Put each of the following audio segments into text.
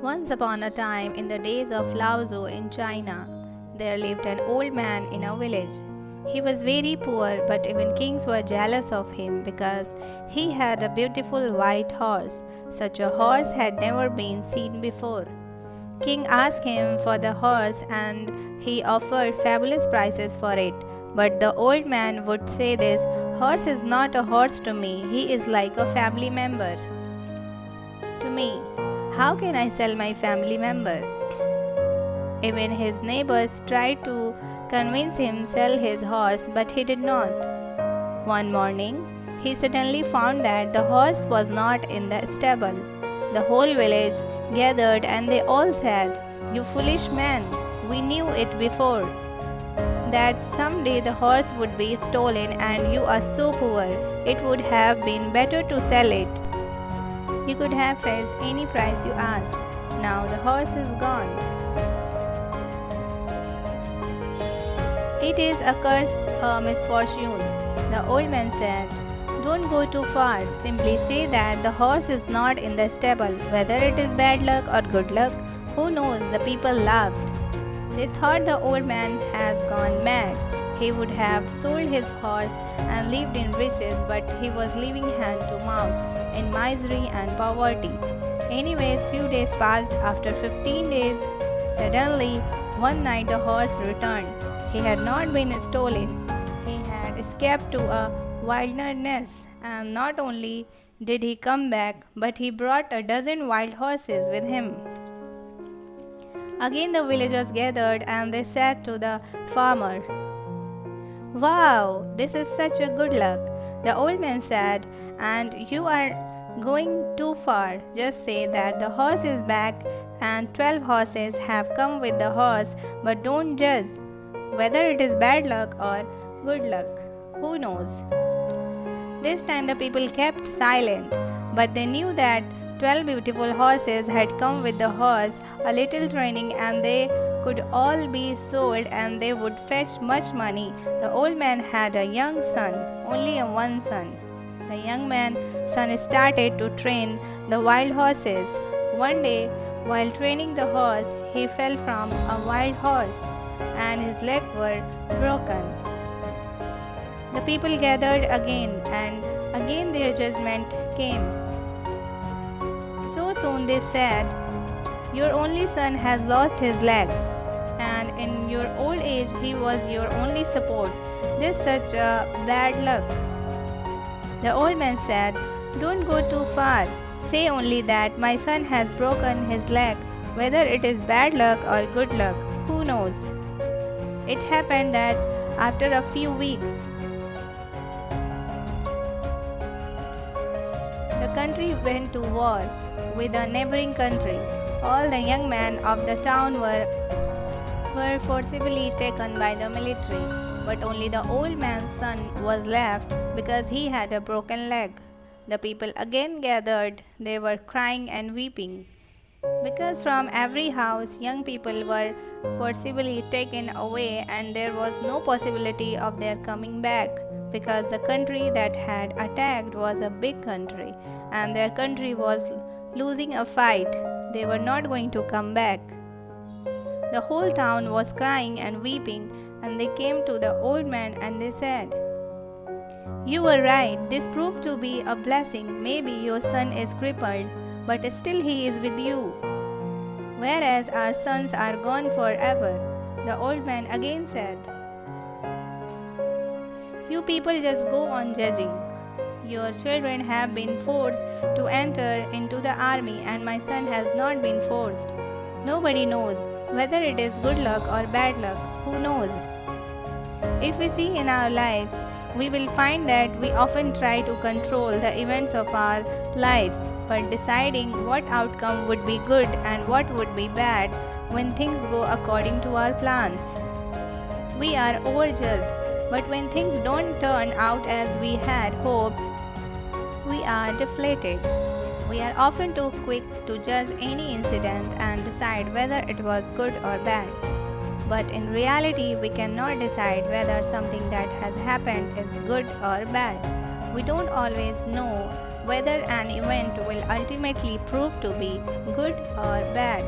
Once upon a time, in the days of Laozu in China, there lived an old man in a village. He was very poor, but even kings were jealous of him because he had a beautiful white horse. Such a horse had never been seen before. King asked him for the horse and he offered fabulous prices for it. But the old man would say, "This horse is not a horse to me, he is like a family member to me. How can I sell my family member?" Even his neighbors tried to convince him sell his horse, but he did not. One morning, he suddenly found that the horse was not in the stable. The whole village gathered and they all said, "You foolish man, we knew it before that someday the horse would be stolen and you are so poor, it would have been better to sell it. You could have fetched any price you asked. Now the horse is gone. It is a curse, a misfortune." The old man said, "Don't go too far. Simply say that the horse is not in the stable. Whether it is bad luck or good luck, who knows?" The people laughed. They thought the old man has gone mad. He would have sold his horse and lived in riches, but he was living hand to mouth in misery and poverty. Anyways, few days passed. After 15 days, suddenly one night the horse returned. He had not been stolen. He had escaped to a wilderness, and not only did he come back, but he brought a dozen wild horses with him. Again the villagers gathered and they said to the farmer, "Wow, this is such a good luck." The old man said, "And you are going too far. Just say that the horse is back and 12 horses have come with the horse, but don't judge whether it is bad luck or good luck. Who knows?" This time the people kept silent, but they knew that 12 beautiful horses had come with the horse, a little training, and they could all be sold and they would fetch much money. The old man had a young son, only a one son. The young man's son started to train the wild horses. One day, while training the horse, he fell from a wild horse and his legs were broken. The people gathered again, and again their judgment came. So soon they said, "Your only son has lost his legs, and in your old age he was your only support. This is such a bad luck." The old man said, "Don't go too far. Say only that my son has broken his leg. Whether it is bad luck or good luck, who knows?" It happened that after a few weeks, the country went to war with a neighboring country. All the young men of the town were forcibly taken by the military, but only the old man's son was left because he had a broken leg. The people again gathered. They were crying and weeping, because from every house young people were forcibly taken away and there was no possibility of their coming back, because the country that had attacked was a big country and their country was losing a fight. They were not going to come back. The whole town was crying and weeping, and they came to the old man and they said, "You were right. This proved to be a blessing. Maybe your son is crippled, but still he is with you, whereas our sons are gone forever." The old man again said, "You people just go on judging. Your children have been forced to enter into the army, and my son has not been forced. Nobody knows whether it is good luck or bad luck. Who knows?" If we see in our lives, we will find that we often try to control the events of our lives, but deciding what outcome would be good and what would be bad when things go according to our plans. We are overjudged, but when things don't turn out as we had hoped, we are deflated. We are often too quick to judge any incident and decide whether it was good or bad. But in reality, we cannot decide whether something that has happened is good or bad. We don't always know whether an event will ultimately prove to be good or bad.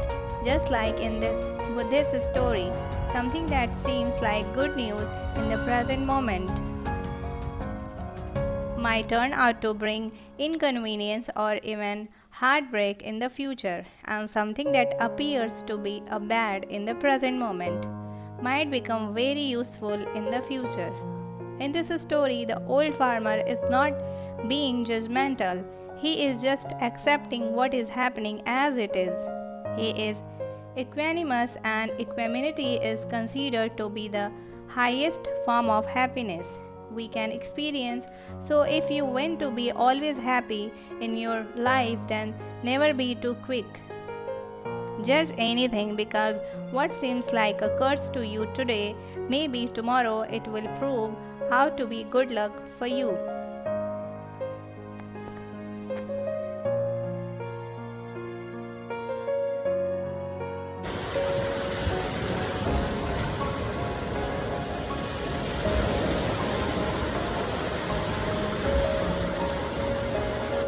Just like in this story, something that seems like good news in the present moment might turn out to bring inconvenience or even heartbreak in the future, and something that appears to be a bad in the present moment might become very useful in the future. In this story, the old farmer is not being judgmental, he is just accepting what is happening as it is. He is equanimous, and equanimity is considered to be the highest form of happiness we can experience. So, if you want to be always happy in your life, then never be too quick. Judge anything, because what seems like a curse to you today, maybe tomorrow it will prove how to be good luck for you.